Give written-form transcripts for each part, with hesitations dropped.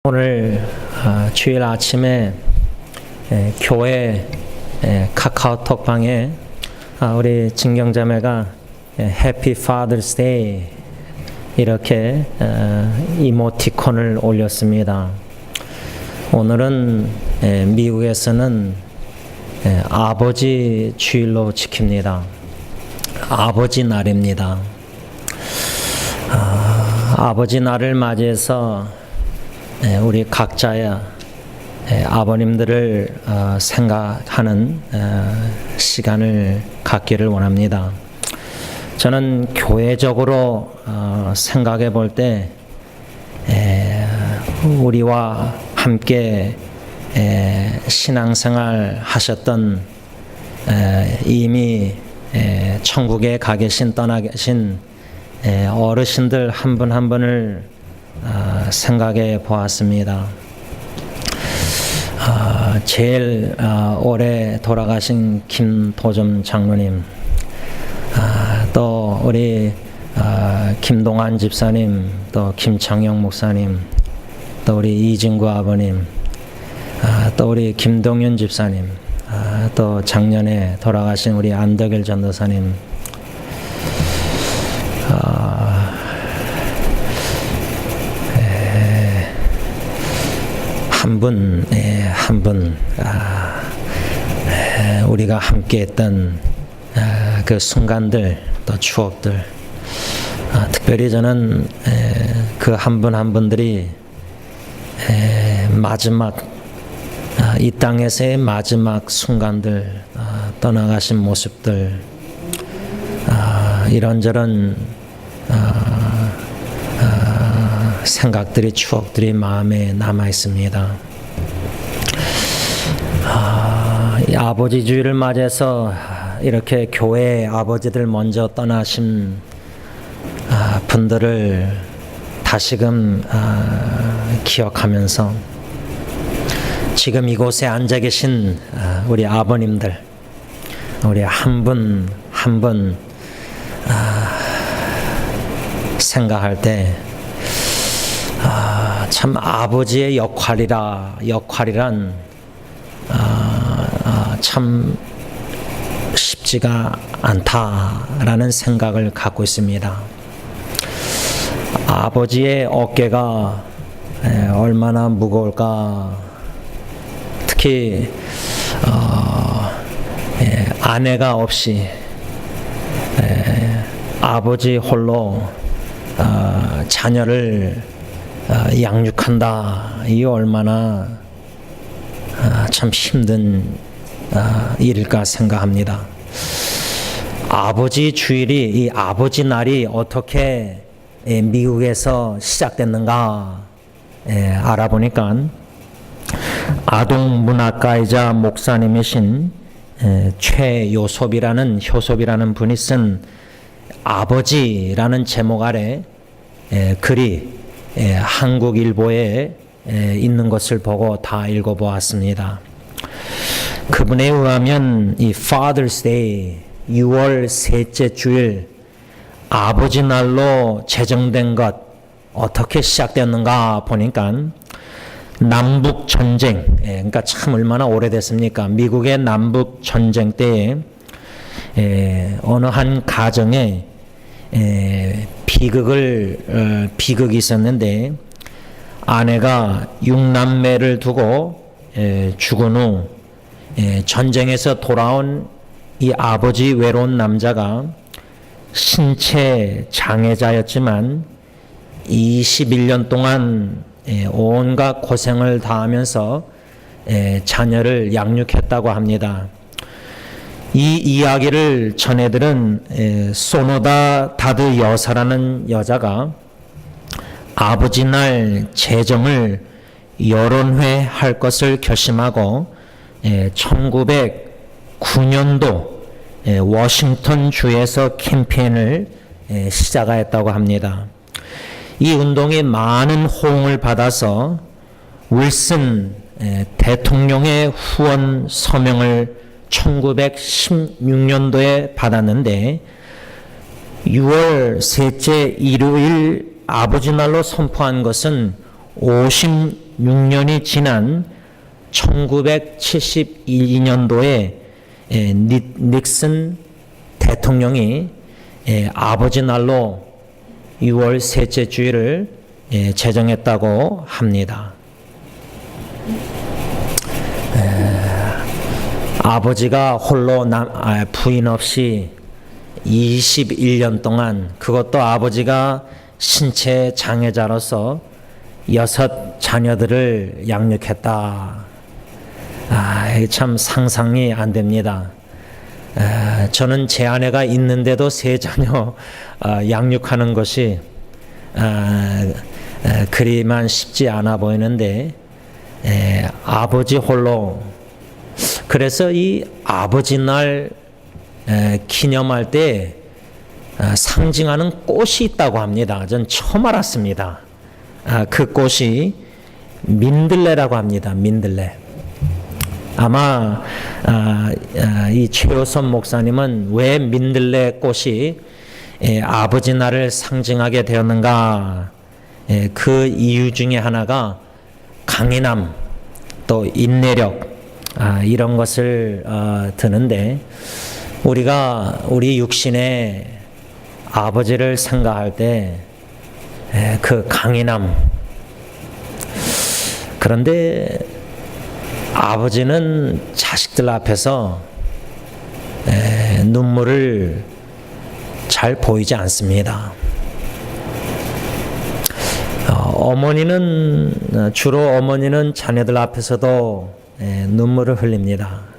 오늘 주일 아침에 교회 카카오톡방에 우리 진경자매가 해피 파더스 데이 이렇게 이모티콘을 올렸습니다. 오늘은 미국에서는 아버지 주일로 지킵니다. 아버지 날입니다. 아버지 날을 맞이해서 우리 각자의 아버님들을 생각하는 시간을 갖기를 원합니다. 저는 교회적으로 생각해 볼 때 우리와 함께 신앙생활 하셨던 이미 천국에 가 계신 떠나 계신 어르신들 한 분 한 분을 생각해 보았습니다. 제일 오래 돌아가신 김도점 장로님, 또 우리 김동환 집사님, 또 김창영 목사님, 또 우리 이진구 아버님, 또 우리 김동윤 집사님, 또 작년에 돌아가신 우리 안덕일 전도사님, 한 분 우리가 함께했던 그 순간들 또 추억들, 특별히 저는 그 한 분 한 분들이 마지막 이 땅에서의 마지막 순간들, 떠나가신 모습들, 이런저런 생각들이 추억들이 마음에 남아 있습니다. 이 아버지 주일을 맞이해서 이렇게 교회 아버지들 먼저 떠나신 분들을 다시금 기억하면서 지금 이곳에 앉아 계신 우리 아버님들, 우리 한 분 한 분 생각할 때 참 아버지의 역할이란 참 쉽지가 않다라는 생각을 갖고 있습니다. 아버지의 어깨가 얼마나 무거울까. 특히 아내가 없이 아버지 홀로 자녀를 양육한다. 이 얼마나 참 힘든 일일까 생각합니다. 아버지 주일이, 이 아버지 날이 어떻게 미국에서 시작됐는가 알아보니까 아동문학가이자 목사님이신 최효섭이라는 분이 쓴 아버지라는 제목 아래 글이 한국일보에 있는 것을 보고 다 읽어보았습니다. 그분에 의하면 이 Father's Day, 6월 셋째 주일 아버지 날로 제정된 것 어떻게 시작됐는가 보니까 남북 전쟁, 그러니까 참 얼마나 오래됐습니까? 미국의 남북 전쟁 때에 어느 한 가정에 비극이 있었는데 아내가 6남매를 두고 죽은 후 전쟁에서 돌아온 이 아버지 외로운 남자가 신체 장애자였지만 21년 동안 온갖 고생을 다하면서 자녀를 양육했다고 합니다. 이 이야기를 전해들은 소노다 다드 여사라는 여자가 아버지 날 제정을 여론회 할 것을 결심하고 1909년도 워싱턴 주에서 캠페인을 시작하였다고 합니다. 이 운동이 많은 호응을 받아서 윌슨 대통령의 후원 서명을 1916년도에 받았는데 6월 셋째 일요일 아버지 날로 선포한 것은 36년이 지난 1972년도에 닉슨 대통령이 아버지 날로 6월 셋째 주일을 제정했다고 합니다. 아버지가 홀로 부인 없이 21년 동안, 그것도 아버지가 신체 장애자로서 6 자녀들을 양육했다. 참 상상이 안 됩니다. 저는 제 아내가 있는데도 3 자녀 양육하는 것이 그리만 쉽지 않아 보이는데, 아버지 홀로, 그래서 이 아버지 날 기념할 때 상징하는 꽃이 있다고 합니다. 전 처음 알았습니다. 그 꽃이 민들레라고 합니다. 민들레. 아마 이 최호선 목사님은 왜 민들레 꽃이 아버지 날을 상징하게 되었는가, 그 이유 중에 하나가 강인함, 또 인내력, 이런 것을 드는데, 우리가 우리 육신의 아버지를 생각할 때 그 강인함, 그런데 아버지는 자식들 앞에서 눈물을 잘 보이지 않습니다. 주로 어머니는 자녀들 앞에서도 눈물을 흘립니다.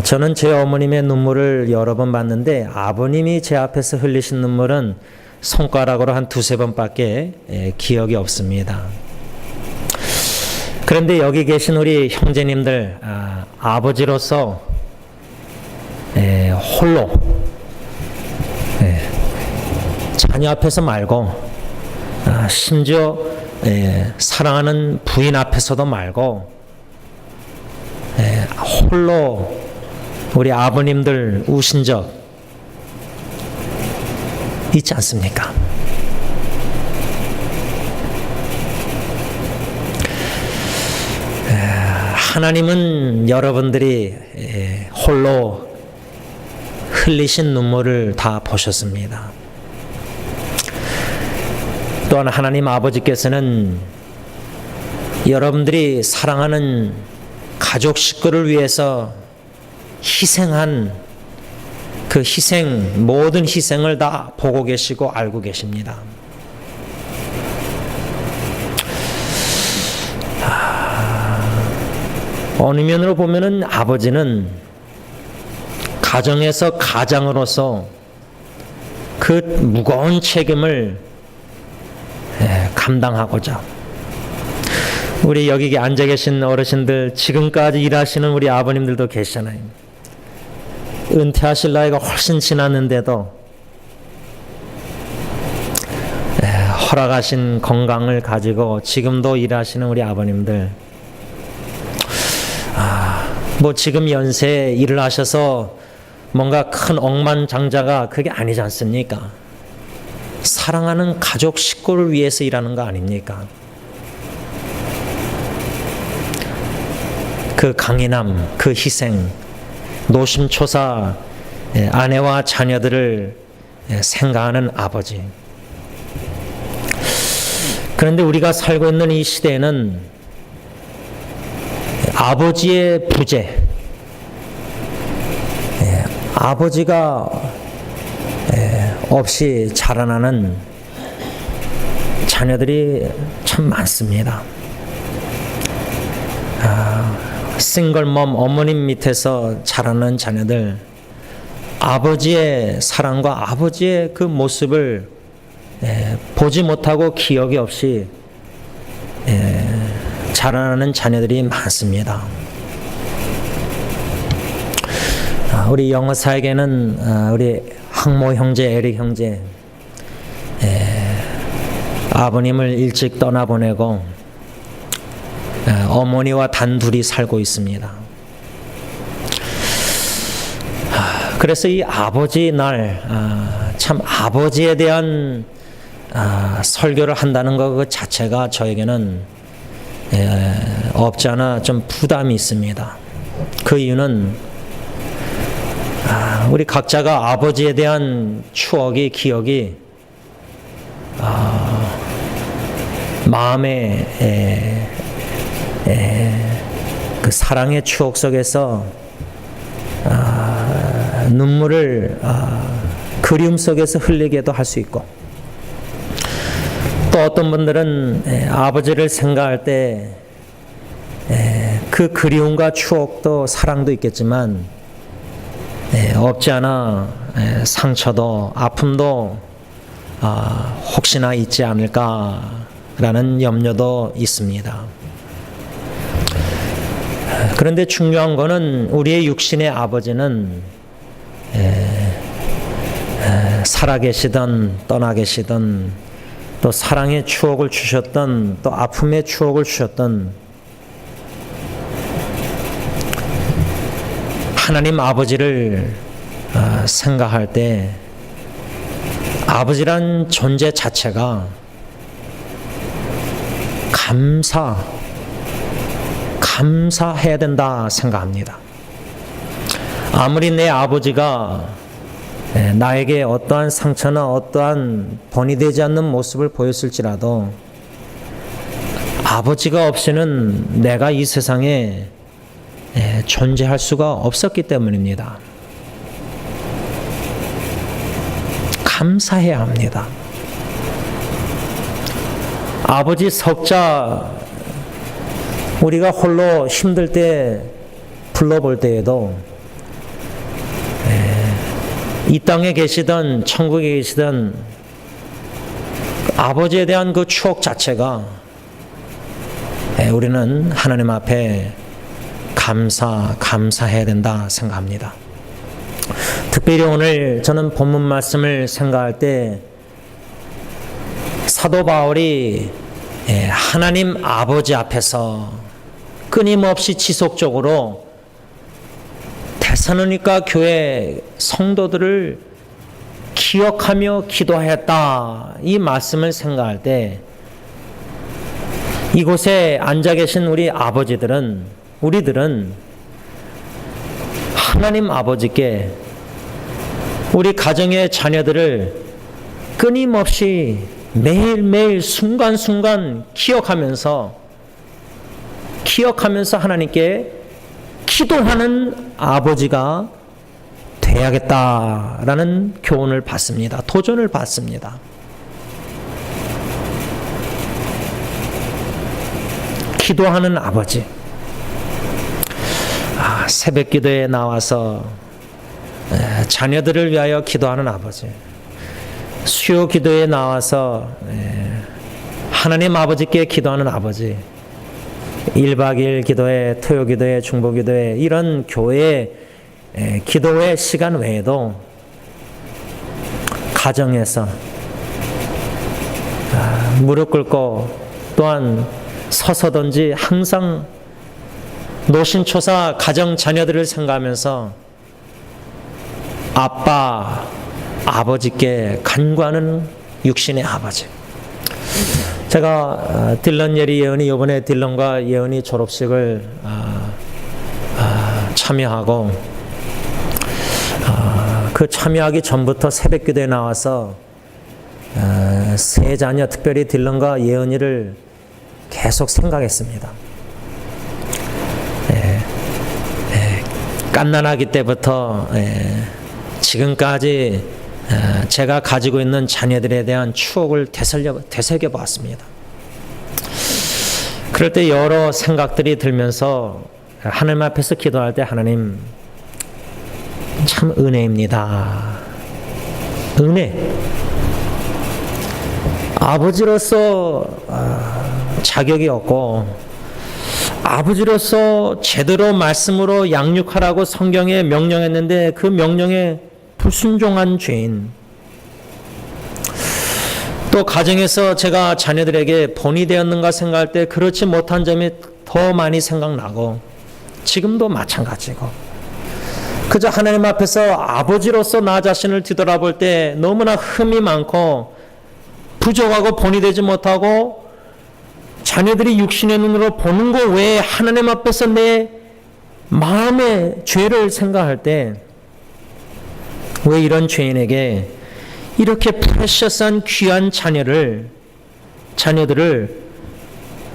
저는 제 어머님의 눈물을 여러 번 봤는데, 아버님이 제 앞에서 흘리신 눈물은 손가락으로 한 2-3번밖에 기억이 없습니다. 그런데 여기 계신 우리 형제님들, 아버지로서 홀로, 자녀 앞에서 말고, 심지어 사랑하는 부인 앞에서도 말고, 홀로 우리 아버님들 우신 적 있지 않습니까? 하나님은 여러분들이 홀로 흘리신 눈물을 다 보셨습니다. 또한 하나님 아버지께서는 여러분들이 사랑하는 가족 식구를 위해서 희생한 그 모든 희생을 다 보고 계시고 알고 계십니다. 어느 면으로 보면은 아버지는 가정에서 가장으로서 그 무거운 책임을 감당하고자, 우리 여기 앉아 계신 어르신들, 지금까지 일하시는 우리 아버님들도 계시잖아요. 은퇴하실 나이가 훨씬 지났는데도 허락하신 건강을 가지고 지금도 일하시는 우리 아버님들, 뭐 지금 연세에 일을 하셔서 뭔가 큰 억만장자가 그게 아니지 않습니까? 사랑하는 가족 식구를 위해서 일하는 거 아닙니까? 그 강인함, 그 희생, 노심초사 아내와 자녀들을 생각하는 아버지. 그런데 우리가 살고 있는 이 시대에는 아버지의 부재, 아버지가 없이 자라나는 자녀들이 참 많습니다. 싱글멈, 어머님 밑에서 자라는 자녀들, 아버지의 사랑과 아버지의 그 모습을 보지 못하고 기억이 없이 자라나는 자녀들이 많습니다. 우리 영어사에게는 우리 항모 형제, 에릭 형제, 아버님을 일찍 떠나보내고 어머니와 단둘이 살고 있습니다. 그래서 이 아버지 날, 참 아버지에 대한 설교를 한다는 것 그 자체가 저에게는 없지 않아 좀 부담이 있습니다. 그 이유는 우리 각자가 아버지에 대한 추억이, 기억이 마음의 그 사랑의 추억 속에서 눈물을 그리움 속에서 흘리게도 할 수 있고, 또 어떤 분들은 아버지를 생각할 때 그 그리움과 추억도 사랑도 있겠지만 없지 않아 상처도 아픔도 혹시나 있지 않을까라는 염려도 있습니다. 그런데 중요한 것은 우리의 육신의 아버지는 살아계시든 떠나 계시든 또 사랑의 추억을 주셨던 또 아픔의 추억을 주셨던 하나님 아버지를 생각할 때 아버지란 존재 자체가 감사해야 된다 생각합니다. 아무리 내 아버지가 나에게 어떠한 상처나 어떠한 본이 되지 않는 모습을 보였을지라도 아버지가 없이는 내가 이 세상에 존재할 수가 없었기 때문입니다. 감사해야 합니다. 아버지 석자 우리가 홀로 힘들 때 불러볼 때에도 이 땅에 계시던 천국에 계시던 아버지에 대한 그 추억 자체가 우리는 하나님 앞에 감사해야 된다 생각합니다. 특별히 오늘 저는 본문 말씀을 생각할 때 사도 바울이 하나님 아버지 앞에서 끊임없이 지속적으로 데살로니가 교회 성도들을 기억하며 기도했다, 이 말씀을 생각할 때 이곳에 앉아 계신 우리 아버지들은, 우리들은 하나님 아버지께 우리 가정의 자녀들을 끊임없이 매일매일 순간순간 기억하면서 하나님께 기도하는 아버지가 돼야겠다라는 교훈을 받습니다. 도전을 받습니다. 기도하는 아버지. 새벽 기도에 나와서 자녀들을 위하여 기도하는 아버지. 수요 기도에 나와서 하나님 아버지께 기도하는 아버지. 1박 2일 기도회, 토요 기도회, 중보 기도회, 이런 교회 기도회 시간 외에도 가정에서 무릎 꿇고 또한 서서든지 항상 노심초사 가정 자녀들을 생각하면서 아빠, 아버지께 간구하는 육신의 아버지. 제가 딜런 예리 예언이 이번에 딜런과 예언이 졸업식을 참여하고 그 참여하기 전부터 새벽 기도에 나와서 세 자녀, 특별히 딜런과 예언이를 계속 생각했습니다. 갓난아기 때부터 지금까지 제가 가지고 있는 자녀들에 대한 추억을 되새겨 보았습니다. 그럴 때 여러 생각들이 들면서 하나님 앞에서 기도할 때, 하나님 참 은혜입니다. 은혜. 아버지로서 자격이 없고 아버지로서 제대로 말씀으로 양육하라고 성경에 명령했는데 그 명령에 불순종한 죄인, 또 가정에서 제가 자녀들에게 본이 되었는가 생각할 때 그렇지 못한 점이 더 많이 생각나고, 지금도 마찬가지고, 그저 하나님 앞에서 아버지로서 나 자신을 뒤돌아볼 때 너무나 흠이 많고 부족하고 본이 되지 못하고 자녀들이 육신의 눈으로 보는 것 외에 하나님 앞에서 내 마음의 죄를 생각할 때 왜 이런 죄인에게 이렇게 프레셔스한 귀한 자녀들을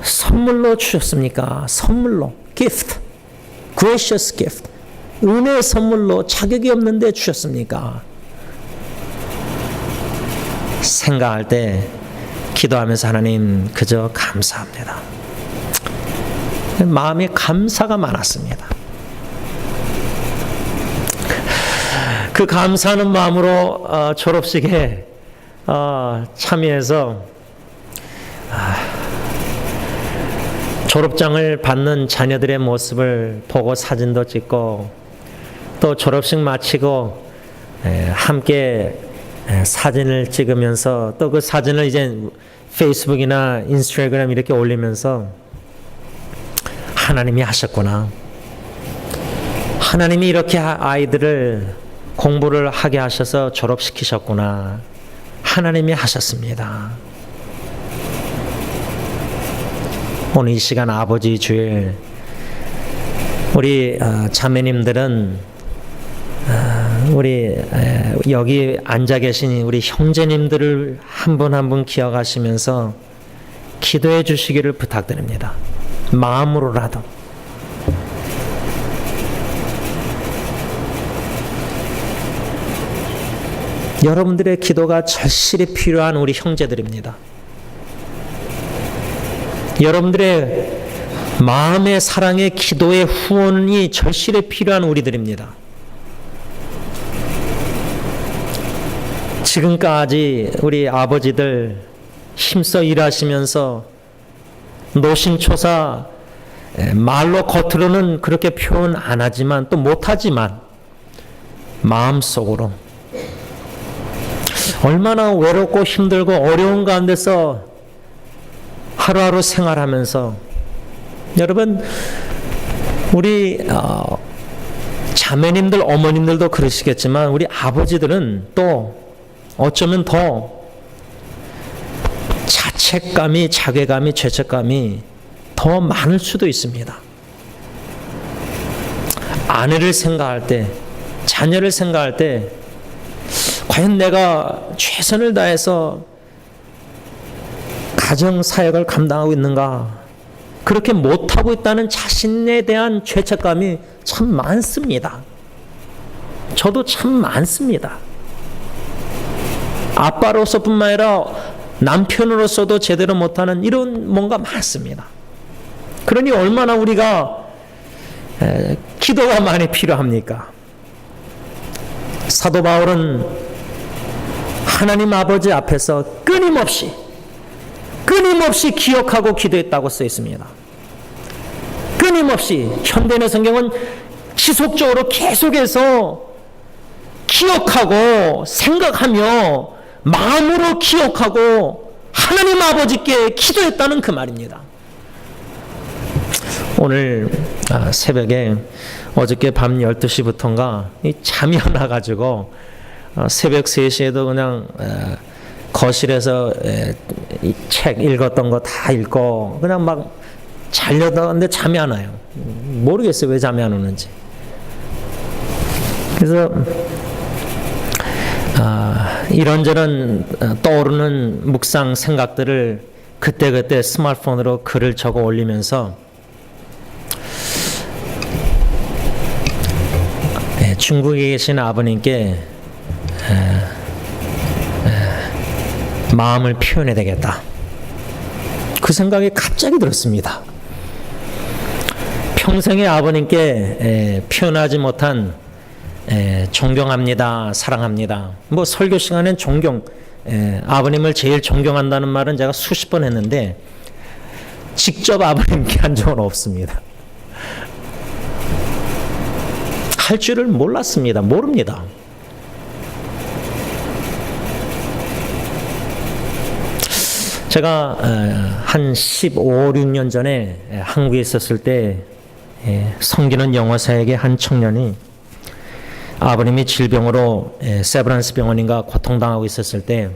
선물로 주셨습니까? 선물로, gift, gracious gift, 은혜의 선물로 자격이 없는데 주셨습니까? 생각할 때 기도하면서 하나님 그저 감사합니다. 마음에 감사가 많았습니다. 그 감사하는 마음으로 졸업식에 참여해서 졸업장을 받는 자녀들의 모습을 보고 사진도 찍고 또 졸업식 마치고 함께 사진을 찍으면서 또 그 사진을 이제 페이스북이나 인스타그램 이렇게 올리면서 하나님이 하셨구나. 하나님이 이렇게 아이들을 공부를 하게 하셔서 졸업시키셨구나. 하나님이 하셨습니다. 오늘 이 시간 아버지 주일 우리 자매님들은 우리 여기 앉아 계신 우리 형제님들을 한 분 한 분 기억하시면서 기도해 주시기를 부탁드립니다. 마음으로라도. 여러분들의 기도가 절실히 필요한 우리 형제들입니다. 여러분들의 마음의 사랑의 기도의 후원이 절실히 필요한 우리들입니다. 지금까지 우리 아버지들 힘써 일하시면서 노심초사 말로 겉으로는 그렇게 표현 안 하지만 또 못하지만 마음속으로 얼마나 외롭고 힘들고 어려운 가운데서 하루하루 생활하면서 여러분 우리 자매님들 어머님들도 그러시겠지만 우리 아버지들은 또 어쩌면 더 자책감이 자괴감이 죄책감이 더 많을 수도 있습니다. 아내를 생각할 때 자녀를 생각할 때 과연 내가 최선을 다해서 가정 사역을 감당하고 있는가? 그렇게 못하고 있다는 자신에 대한 죄책감이 참 많습니다. 저도 참 많습니다. 아빠로서뿐만 아니라 남편으로서도 제대로 못하는 이런 뭔가 많습니다. 그러니 얼마나 우리가 기도가 많이 필요합니까? 사도 바울은 하나님 아버지 앞에서 끊임없이 기억하고 기도했다고 써 있습니다. 끊임없이 현대인의 성경은 지속적으로 계속해서 기억하고 생각하며 마음으로 기억하고 하나님 아버지께 기도했다는 그 말입니다. 오늘 새벽에 어저께 밤 12시부터인가 잠이 안 와가지고 새벽 3시에도 그냥 거실에서 책 읽었던 거 다 읽고 그냥 막 자려다는데 잠이 안 와요. 모르겠어요 왜 잠이 안 오는지. 그래서 이런저런 떠오르는 묵상 생각들을 그때그때 스마트폰으로 글을 적어 올리면서 중국에 계신 아버님께 마음을 표현해야 되겠다. 그 생각이 갑자기 들었습니다. 평생에 아버님께 표현하지 못한 존경합니다, 사랑합니다. 뭐 설교 시간엔 존경, 아버님을 제일 존경한다는 말은 제가 수십 번 했는데 직접 아버님께 한 적은 없습니다. 할 줄을 몰랐습니다. 모릅니다. 제가 한 15, 16년 전에 한국에 있었을 때 섬기는 영어사역의 한 청년이 아버님이 질병으로 세브란스 병원인가 고통당하고 있었을 때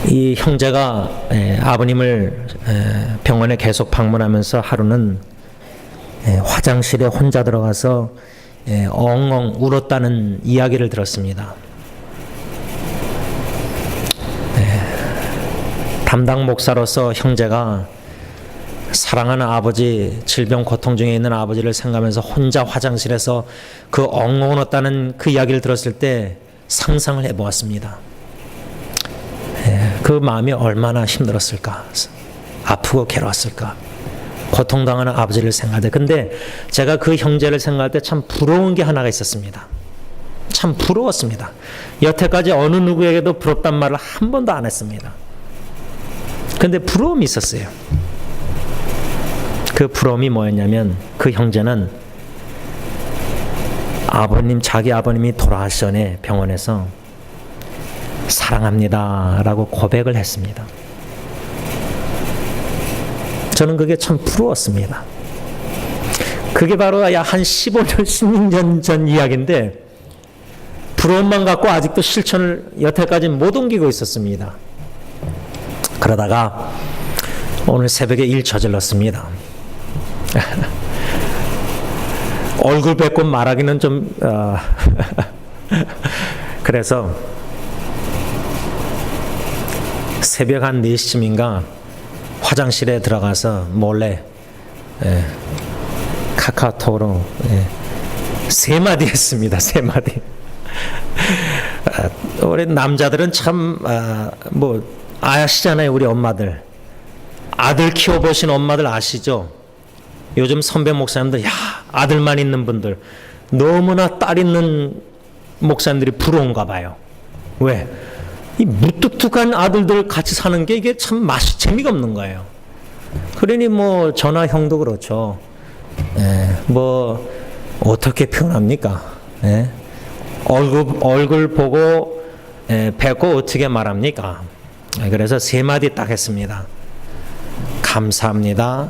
이 형제가 아버님을 병원에 계속 방문하면서 하루는 화장실에 혼자 들어가서 엉엉 울었다는 이야기를 들었습니다. 담당 목사로서 형제가 사랑하는 아버지, 질병 고통 중에 있는 아버지를 생각하면서 혼자 화장실에서 그 엉엉 울었다는 그 이야기를 들었을 때 상상을 해보았습니다. 그 마음이 얼마나 힘들었을까, 아프고 괴로웠을까, 고통당하는 아버지를 생각할 때. 근데 제가 그 형제를 생각할 때 참 부러운 게 하나가 있었습니다. 참 부러웠습니다. 여태까지 어느 누구에게도 부럽단 말을 한 번도 안 했습니다. 근데 부러움이 있었어요. 그 부러움이 뭐였냐면, 그 형제는 자기 아버님이 돌아가시 전에 병원에서 사랑합니다 라고 고백을 했습니다. 저는 그게 참 부러웠습니다. 그게 바로 한 15년, 16년 전 이야기인데 부러움만 갖고 아직도 실천을 여태까지 못 옮기고 있었습니다. 그러다가 오늘 새벽에 일 저질렀습니다. 얼굴 뵙고 말하기는 좀 그래서 새벽 한 4시쯤인가 화장실에 들어가서 몰래 카카오톡으로 3마디 했습니다. 3마디. 우리 남자들은 참 아시잖아요. 우리 엄마들. 아들 키워보신 엄마들 아시죠? 요즘 선배 목사님들, 아들만 있는 분들, 너무나 딸 있는 목사님들이 부러운가 봐요. 왜? 이 무뚝뚝한 아들들 같이 사는 게 이게 참 맛이 재미가 없는 거예요. 그러니 저나 형도 그렇죠. 어떻게 표현합니까? 얼굴 보고 뵙고 어떻게 말합니까? 그래서 3마디 딱 했습니다. 감사합니다.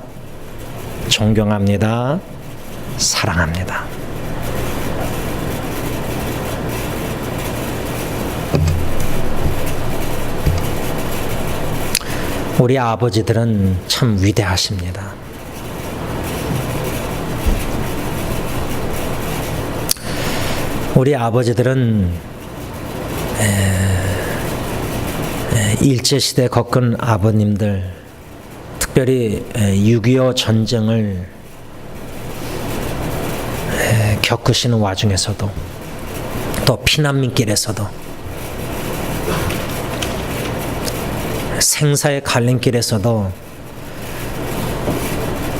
존경합니다. 사랑합니다. 우리 아버지들은 참 위대하십니다. 우리 아버지들은 일제시대 겪은 아버님들, 특별히 6.25 전쟁을 겪으시는 와중에서도, 또 피난민길에서도, 생사의 갈림길에서도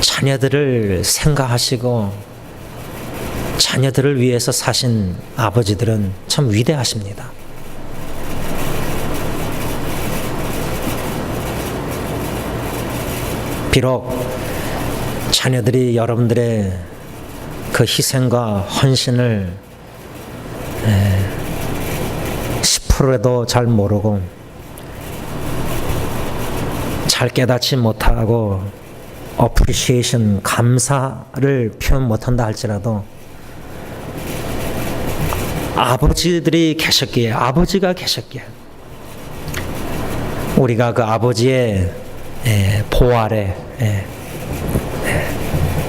자녀들을 생각하시고 자녀들을 위해서 사신 아버지들은 참 위대하십니다. 비록 자녀들이 여러분들의 그 희생과 헌신을 10%라도 잘 모르고 잘 깨닫지 못하고 appreciation, 감사를 표현 못한다 할지라도 아버지들이 계셨기에, 아버지가 계셨기에 우리가 그 아버지의 보호 아래,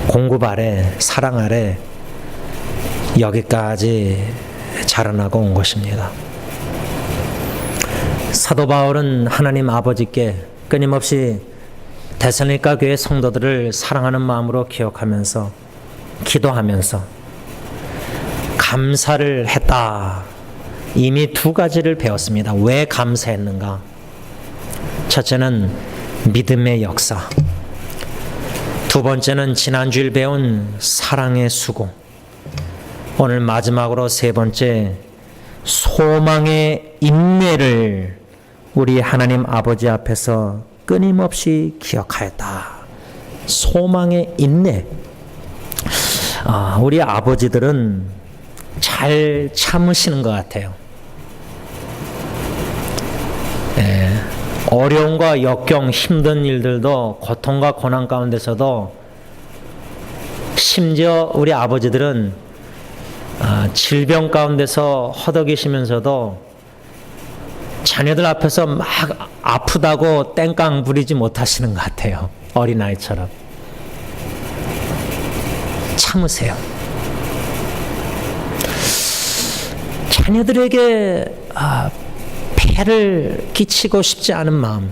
공급 아래, 사랑 아래 여기까지 자라나고 온 것입니다. 사도 바울은 하나님 아버지께 끊임없이 데살로니가 교회 성도들을 사랑하는 마음으로 기억하면서 기도하면서 감사를 했다. 이미 2가지를 배웠습니다. 왜 감사했는가? 첫째는 믿음의 역사, 2번째는 지난주일 배운 사랑의 수고, 오늘 마지막으로 3번째 소망의 인내를 우리 하나님 아버지 앞에서 끊임없이 기억하였다. 소망의 인내. 우리 아버지들은 잘 참으시는 것 같아요. 어려움과 역경, 힘든 일들도, 고통과 고난 가운데서도 심지어 우리 아버지들은 질병 가운데서 허덕이시면서도 자녀들 앞에서 막 아프다고 땡깡 부리지 못하시는 것 같아요. 어린아이처럼. 참으세요. 자녀들에게 폐를 끼치고 싶지 않은 마음,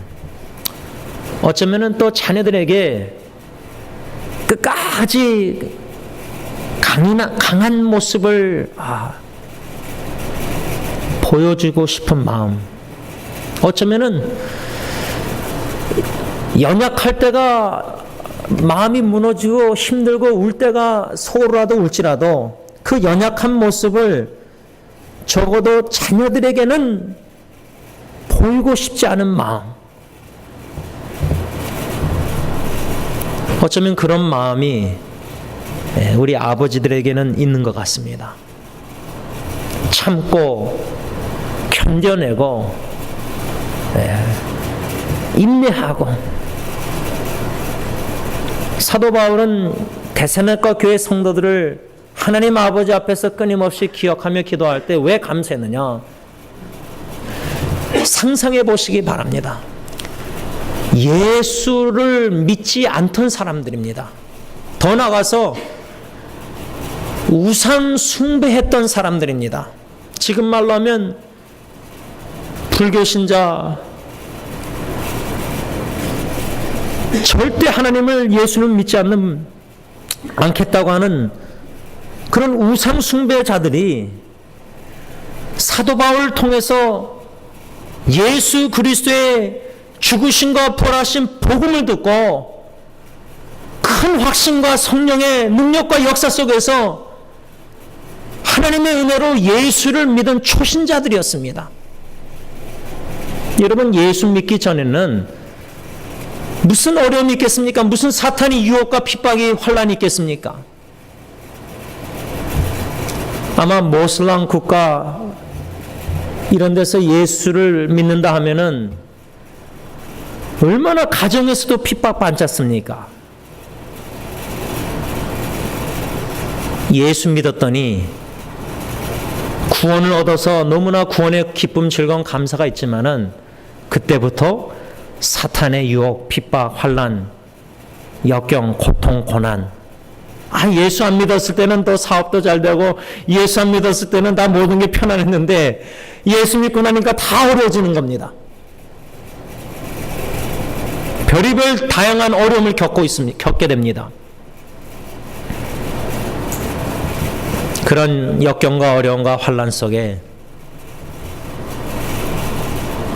어쩌면은 또 자녀들에게 끝까지 강한 모습을 보여주고 싶은 마음, 어쩌면은 연약할 때가 마음이 무너지고 힘들고 울 때가 속으로라도 울지라도 그 연약한 모습을 적어도 자녀들에게는 보이고 싶지 않은 마음, 어쩌면 그런 마음이 우리 아버지들에게는 있는 것 같습니다. 참고 견뎌내고 인내하고. 사도 바울은 데살로니가 교회 성도들을 하나님 아버지 앞에서 끊임없이 기억하며 기도할 때 왜 감사했느냐? 상상해 보시기 바랍니다. 예수를 믿지 않던 사람들입니다. 더 나아가서 우상 숭배했던 사람들입니다. 지금 말로 하면 불교신자, 절대 하나님을, 예수는 믿지 않겠다고 하는 그런 우상 숭배자들이 사도 바울을 통해서 예수 그리스도의 죽으심과 부활하신 복음을 듣고 큰 확신과 성령의 능력과 역사 속에서 하나님의 은혜로 예수를 믿은 초신자들이었습니다. 여러분, 예수 믿기 전에는 무슨 어려움이 있겠습니까? 무슨 사탄의 유혹과 핍박이 환란이 있겠습니까? 아마 모슬람 국가 이런 데서 예수를 믿는다 하면은 얼마나 가정에서도 핍박받지 않습니까? 예수 믿었더니 구원을 얻어서 너무나 구원의 기쁨, 즐거움, 감사가 있지만은 그때부터 사탄의 유혹, 핍박, 환난, 역경, 고통, 고난. 예수 안 믿었을 때는 또 사업도 잘 되고, 예수 안 믿었을 때는 다 모든 게 편안했는데 예수 믿고 나니까 다 어려워지는 겁니다. 별의별 다양한 어려움을 겪게 됩니다. 그런 역경과 어려움과 환난 속에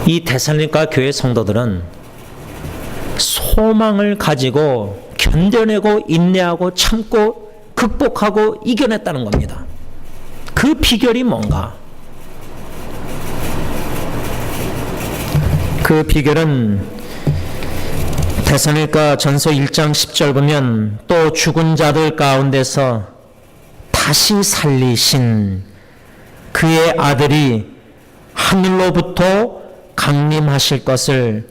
이 데살로니가 교회 성도들은 소망을 가지고 견뎌내고 인내하고 참고 극복하고 이겨냈다는 겁니다. 그 비결이 뭔가? 그 비결은 데살로니가 전서 1장 10절 보면 또 죽은 자들 가운데서 다시 살리신 그의 아들이 하늘로부터 강림하실 것을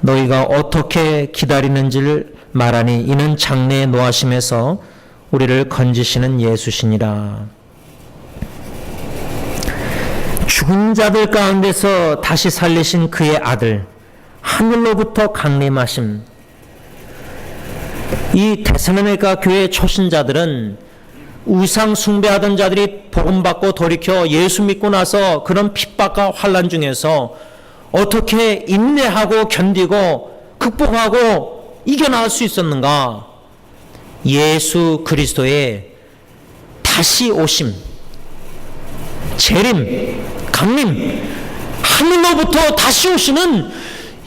너희가 어떻게 기다리는지를 말하니 이는 장래의 노하심에서 우리를 건지시는 예수시니라. 죽은 자들 가운데서 다시 살리신 그의 아들, 하늘로부터 강림하심. 이 데살로니가 교회 초신자들은 우상 숭배하던 자들이 복음받고 돌이켜 예수 믿고 나서 그런 핍박과 환난 중에서 어떻게 인내하고 견디고 극복하고 이겨나갈 수 있었는가? 예수 그리스도의 다시 오심, 재림, 강림, 하늘로부터 다시 오시는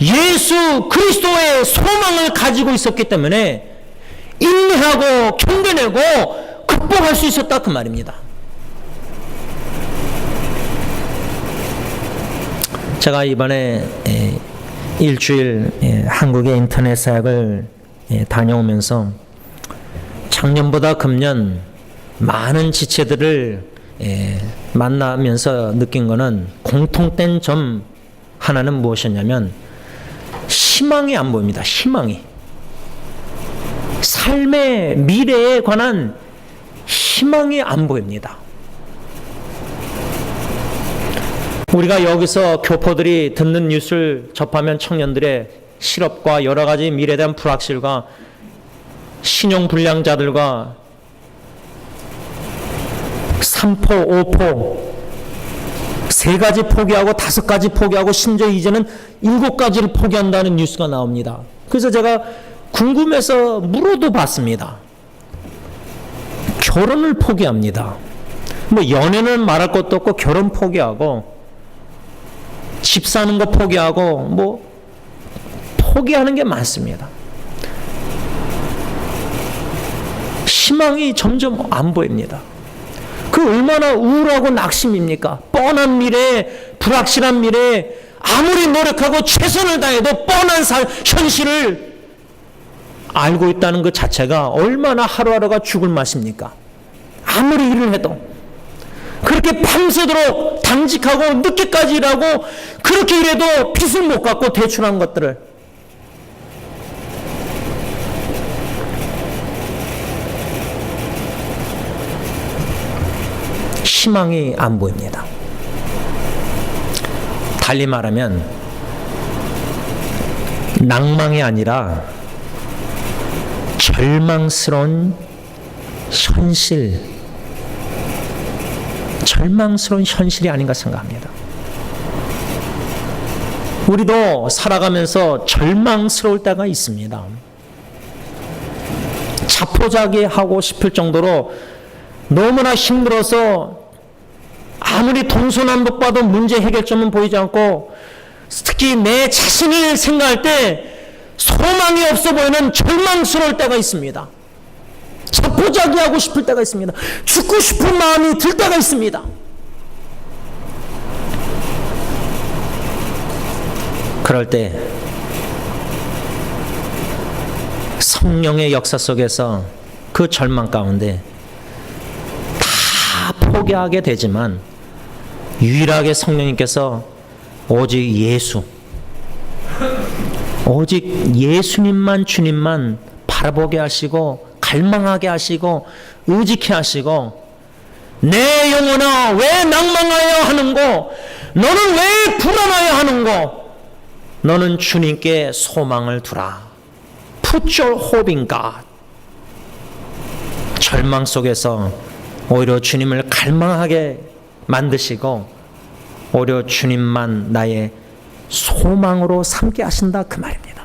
예수 그리스도의 소망을 가지고 있었기 때문에 인내하고 견뎌내고 극복할 수 있었다, 그 말입니다. 제가 이번에 일주일 한국의 인터넷 사역을 다녀오면서 작년보다 금년 많은 지체들을 만나면서 느낀 거는, 공통된 점 하나는 무엇이었냐면 희망이 안 보입니다. 희망이. 삶의 미래에 관한 희망이 안 보입니다. 우리가 여기서 교포들이 듣는 뉴스를 접하면 청년들의 실업과 여러 가지 미래에 대한 불확실과 신용불량자들과 3포, 5포, 3가지 포기하고 5가지 포기하고 심지어 이제는 7가지를 포기한다는 뉴스가 나옵니다. 그래서 제가 궁금해서 물어도 봤습니다. 결혼을 포기합니다. 뭐 연애는 말할 것도 없고 결혼 포기하고 집 사는 거 포기하고 뭐 포기하는 게 많습니다. 희망이 점점 안 보입니다. 그 얼마나 우울하고 낙심입니까? 뻔한 미래, 불확실한 미래, 아무리 노력하고 최선을 다해도 뻔한 현실을 알고 있다는 것 자체가 얼마나 하루하루가 죽을 맛입니까? 아무리 일을 해도 그렇게 밤새도록 당직하고 늦게까지 일하고 그렇게 일해도 빚을 못 갚고 대출한 것들을 희망이 안 보입니다. 달리 말하면 낭망이 아니라 절망스러운 현실이 아닌가 생각합니다. 우리도 살아가면서 절망스러울 때가 있습니다. 자포자기하고 싶을 정도로 너무나 힘들어서 아무리 동서남북 봐도 문제 해결점은 보이지 않고 특히 내 자신을 생각할 때 소망이 없어 보이는 절망스러울 때가 있습니다. 자포자기하고 싶을 때가 있습니다. 죽고 싶은 마음이 들 때가 있습니다. 그럴 때 성령의 역사 속에서 그 절망 가운데 다 포기하게 되지만 유일하게 성령님께서 오직 예수님만 주님만 바라보게 하시고 갈망하게 하시고 의지케 하시고 내 영혼아 왜 낭망하여 하는고 너는 왜 불안하여 하는고 너는 주님께 소망을 두라. Put your hope in God. 절망 속에서 오히려 주님을 갈망하게 만드시고 오히려 주님만 나의 소망으로 삼게 하신다 그 말입니다.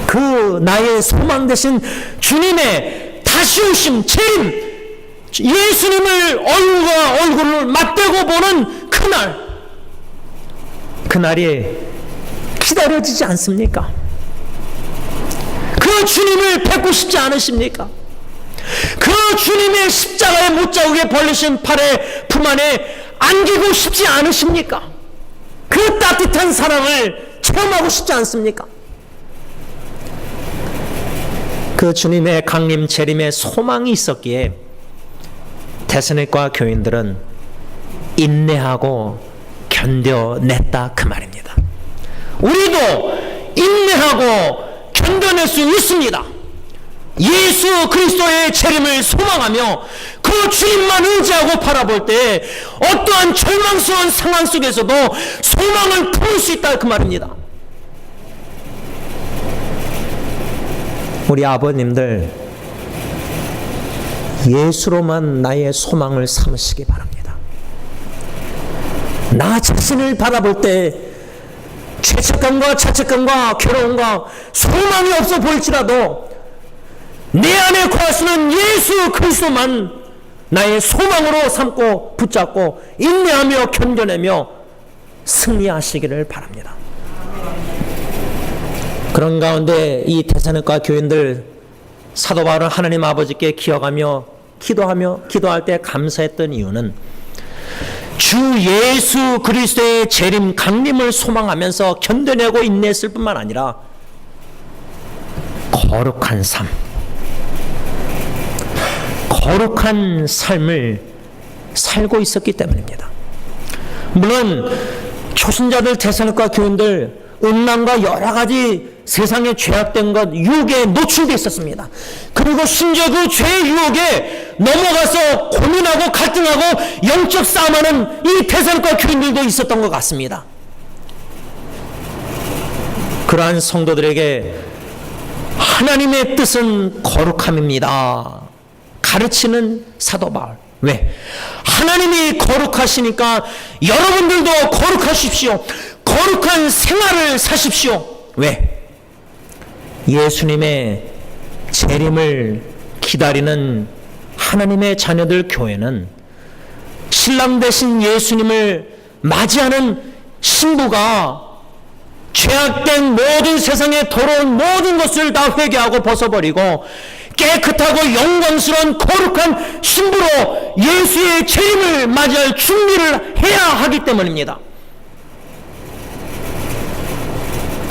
그 나의 소망 대신 주님의 다시 오심 재림 예수님을 얼굴과 얼굴을 맞대고 보는 그날이 기다려지지 않습니까? 그 주님을 뵙고 싶지 않으십니까? 그 주님의 십자가의 못자국에 벌리신 팔에 품 안에 안기고 싶지 않으십니까? 그 따뜻한 사랑을 체험하고 싶지 않습니까? 그 주님의 강림 재림의 소망이 있었기에 데살로니가 교인들은 인내하고 견뎌냈다 그 말입니다. 우리도 인내하고 견뎌낼 수 있습니다. 예수 그리스도의 재림을 소망하며 그 주님만 의지하고 바라볼 때 어떠한 절망스러운 상황 속에서도 소망을 품을 수 있다 그 말입니다. 우리 아버님들 예수로만 나의 소망을 삼으시기 바랍니다. 나 자신을 바라볼 때 죄책감과 자책감과 괴로움과 소망이 없어 보일지라도 내 안에 거하시는 예수 그리스도만 나의 소망으로 삼고 붙잡고 인내하며 견뎌내며 승리하시기를 바랍니다. 그런 가운데 이 데살로니가 교인들 사도 바울은 하나님 아버지께 기억하며 기도할 때 감사했던 이유는 주 예수 그리스도의 재림 강림을 소망하면서 견뎌내고 인내했을 뿐만 아니라 거룩한 삶을 살고 있었기 때문입니다. 물론 초신자들 데살로니가 교인들 음란과 여러 가지 세상의 죄악된 것, 유혹에 노출되어 있었습니다. 그리고 심지어 그 죄의 유혹에 넘어가서 고민하고 갈등하고 영적 싸움하는 이 데살로니가 교인들도 있었던 것 같습니다. 그러한 성도들에게 하나님의 뜻은 거룩함입니다. 가르치는 사도 바울. 왜? 하나님이 거룩하시니까 여러분들도 거룩하십시오. 거룩한 생활을 사십시오. 왜? 예수님의 재림을 기다리는 하나님의 자녀들 교회는 신랑 되신 예수님을 맞이하는 신부가 죄악된 모든 세상에 더러운 모든 것을 다 회개하고 벗어버리고 깨끗하고 영광스러운 거룩한 신부로 예수의 재림을 맞이할 준비를 해야 하기 때문입니다.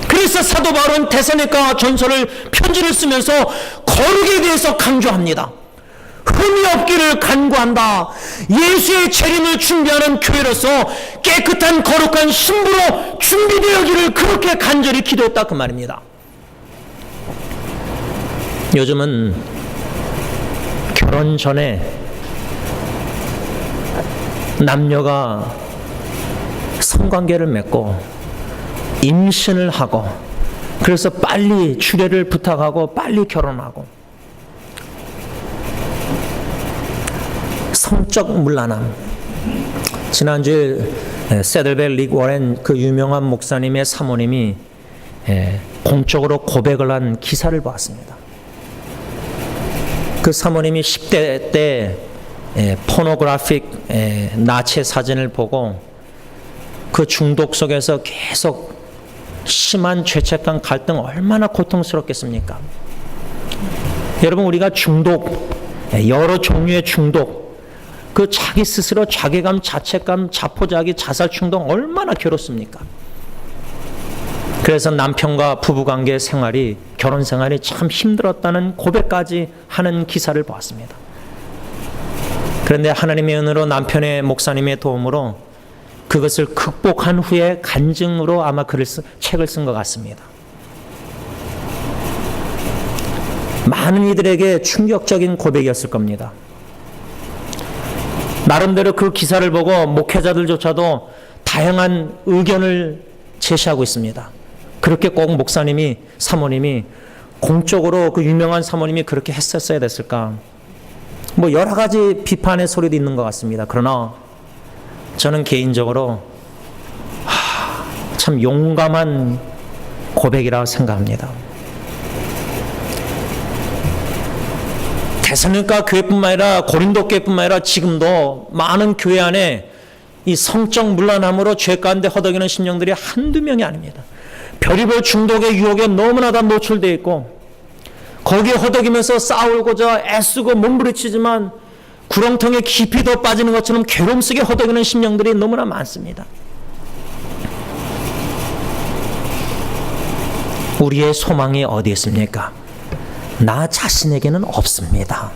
그래서 사도 바울은 데살로니가 전서를 편지를 쓰면서 거룩에 대해서 강조합니다. 흠이 없기를 간구한다. 예수의 재림을 준비하는 교회로서 깨끗한 거룩한 신부로 준비되어지를 그렇게 간절히 기도했다 그 말입니다. 요즘은 결혼 전에 남녀가 성관계를 맺고 임신을 하고 그래서 빨리 주례를 부탁하고 빨리 결혼하고 성적 문란함. 지난주에 세들벨 릭 워렌 그 유명한 목사님의 사모님이 공적으로 고백을 한 기사를 보았습니다. 그 사모님이 10대 때 포노그래픽 나체 사진을 보고 그 중독 속에서 계속 심한 죄책감, 갈등 얼마나 고통스럽겠습니까? 여러분, 우리가 중독, 여러 종류의 중독, 그 자기 스스로 자괴감, 자책감, 자포자기, 자살 충동 얼마나 괴롭습니까? 그래서 남편과 부부관계 생활이, 결혼 생활이 참 힘들었다는 고백까지 하는 기사를 보았습니다. 그런데 하나님의 은혜로 남편의 목사님의 도움으로 그것을 극복한 후에 간증으로 아마 책을 쓴 것 같습니다. 많은 이들에게 충격적인 고백이었을 겁니다. 나름대로 그 기사를 보고 목회자들조차도 다양한 의견을 제시하고 있습니다. 그렇게 꼭 목사님이, 사모님이 공적으로 그 유명한 사모님이 그렇게 했었어야 됐을까? 뭐 여러 가지 비판의 소리도 있는 것 같습니다. 그러나 저는 개인적으로 참 용감한 고백이라고 생각합니다. 데살로니가 교회뿐만 아니라 고린도 교회뿐만 아니라 지금도 많은 교회 안에 이 성적 문란함으로 죄 가운데 허덕이는 심령들이 한두 명이 아닙니다. 별의별 중독의 유혹에 너무나 다 노출되어 있고 거기에 허덕이면서 싸우고자 애쓰고 몸부림치지만 구렁텅이에 깊이 더 빠지는 것처럼 괴로움 속에 허덕이는 심령들이 너무나 많습니다. 우리의 소망이 어디 있습니까? 나 자신에게는 없습니다.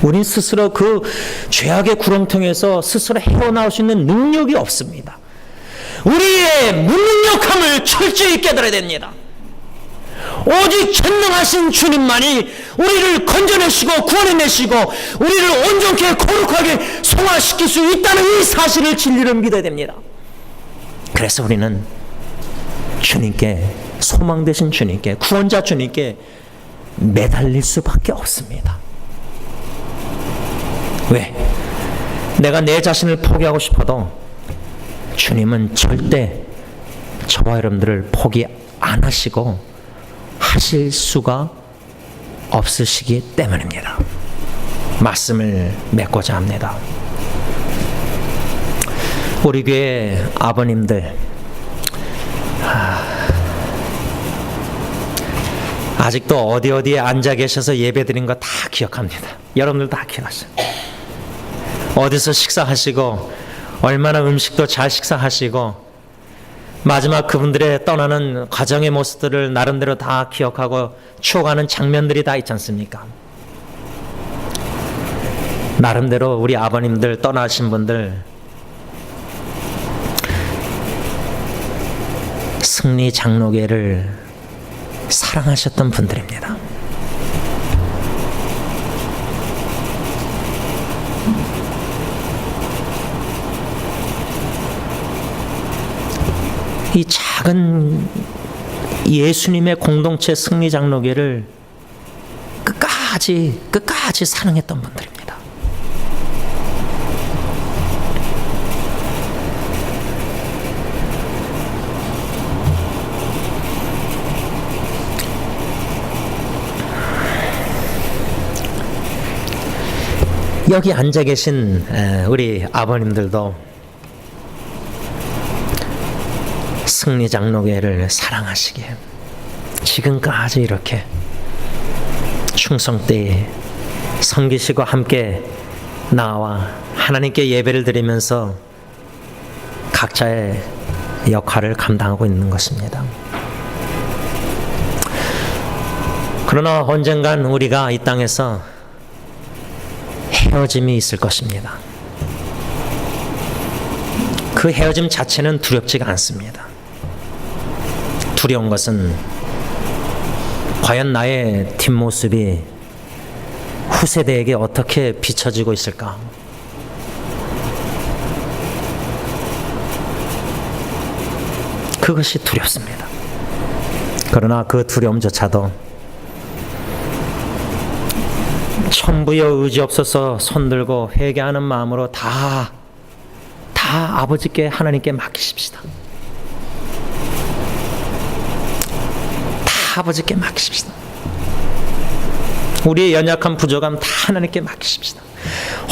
우린 스스로 그 죄악의 구렁텅이에서 스스로 헤어나올 수 있는 능력이 없습니다. 우리의 무능력함을 철저히 깨달아야 됩니다. 오직 전능하신 주님만이 우리를 건져내시고 구원해내시고 우리를 온전케 거룩하게 성화시킬 수 있다는 이 사실을 진리를 믿어야 됩니다. 그래서 우리는 주님께, 소망 되신 주님께, 구원자 주님께 매달릴 수밖에 없습니다. 왜? 내가 내 자신을 포기하고 싶어도 주님은 절대 저와 여러분들을 포기 안 하시고 하실 수가 없으시기 때문입니다. 말씀을 맺고자 합니다. 우리 교회 아버님들, 아직도 어디에 앉아 계셔서 예배 드린 거 다 기억합니다. 여러분들 다 기억하세요. 어디서 식사하시고 얼마나 음식도 잘 식사하시고 마지막 그분들의 떠나는 과정의 모습들을 나름대로 다 기억하고 추억하는 장면들이 다 있지 않습니까? 나름대로 우리 아버님들 떠나신 분들 승리 장로교회를 사랑하셨던 분들입니다. 이 작은 예수님의 공동체 승리 장로교회를 끝까지 사랑했던 분들입니다. 여기 앉아 계신 우리 아버님들도 승리 장로교회를 사랑하시기에 지금까지 이렇게 충성되이 섬기시고 함께 나와 하나님께 예배를 드리면서 각자의 역할을 감당하고 있는 것입니다. 그러나 언젠간 우리가 이 땅에서 헤어짐이 있을 것입니다. 그 헤어짐 자체는 두렵지가 않습니다. 두려운 것은 과연 나의 뒷모습이 후세대에게 어떻게 비춰지고 있을까? 그것이 두렵습니다. 그러나 그 두려움조차도 천부여 의지없어서 손들고 회개하는 마음으로 다 아버지께 하나님께 맡기십시다. 다 아버지께 맡기십시다. 우리의 연약한 부족함 다 하나님께 맡기십시다.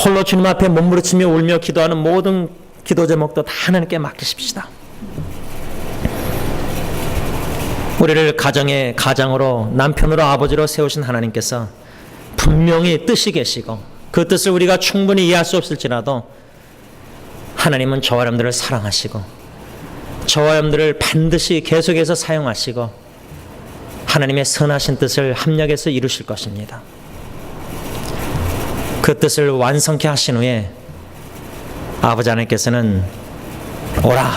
홀로 주님 앞에 몸부림치며 울며 기도하는 모든 기도 제목도 다 하나님께 맡기십시다. 우리를 가장으로 남편으로 아버지로 세우신 하나님께서 분명히 뜻이 계시고 그 뜻을 우리가 충분히 이해할 수 없을지라도 하나님은 저와 여러분들을 사랑하시고 저와 여러분들을 반드시 계속해서 사용하시고 하나님의 선하신 뜻을 합력해서 이루실 것입니다. 그 뜻을 완성케 하신 후에 아버지 하나님께서는 오라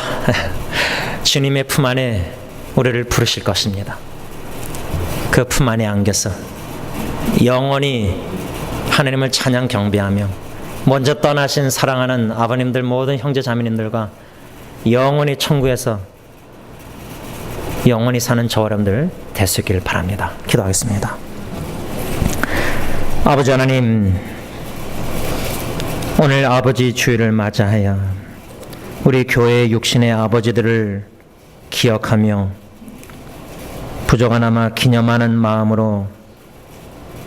주님의 품 안에 우리를 부르실 것입니다. 그 품 안에 안겨서 영원히 하나님을 찬양 경배하며 먼저 떠나신 사랑하는 아버님들 모든 형제 자매님들과 영원히 천국에서 영원히 사는 저와 여러분들 될 수 있기를 바랍니다. 기도하겠습니다. 아버지 하나님, 오늘 아버지 주일을 맞이하여 우리 교회의 육신의 아버지들을 기억하며 부족하나마 기념하는 마음으로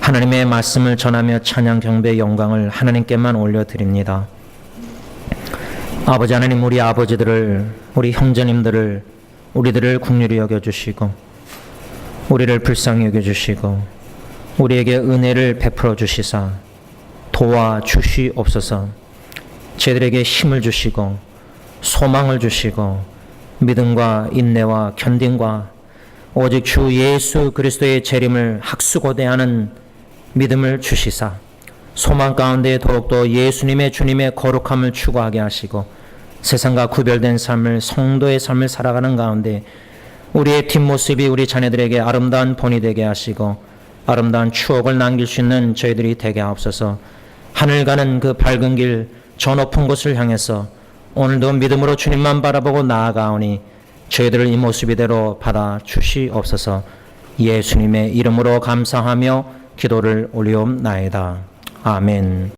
하나님의 말씀을 전하며 찬양 경배 영광을 하나님께만 올려드립니다. 아버지 하나님, 우리 아버지들을, 우리 형제님들을, 우리들을 긍휼히 여겨주시고 우리를 불쌍히 여겨주시고 우리에게 은혜를 베풀어 주시사 도와주시옵소서. 저희들에게 힘을 주시고 소망을 주시고 믿음과 인내와 견딘과 오직 주 예수 그리스도의 재림을 학수고대하는 믿음을 주시사 소망 가운데 더욱더 예수님의 주님의 거룩함을 추구하게 하시고 세상과 구별된 삶을, 성도의 삶을 살아가는 가운데 우리의 뒷모습이 우리 자녀들에게 아름다운 본이 되게 하시고 아름다운 추억을 남길 수 있는 저희들이 되게 하옵소서. 하늘 가는 그 밝은 길, 저 높은 곳을 향해서 오늘도 믿음으로 주님만 바라보고 나아가오니 저희들을 이 모습 이대로 받아주시옵소서. 예수님의 이름으로 감사하며 기도를 올리옵나이다. 아멘.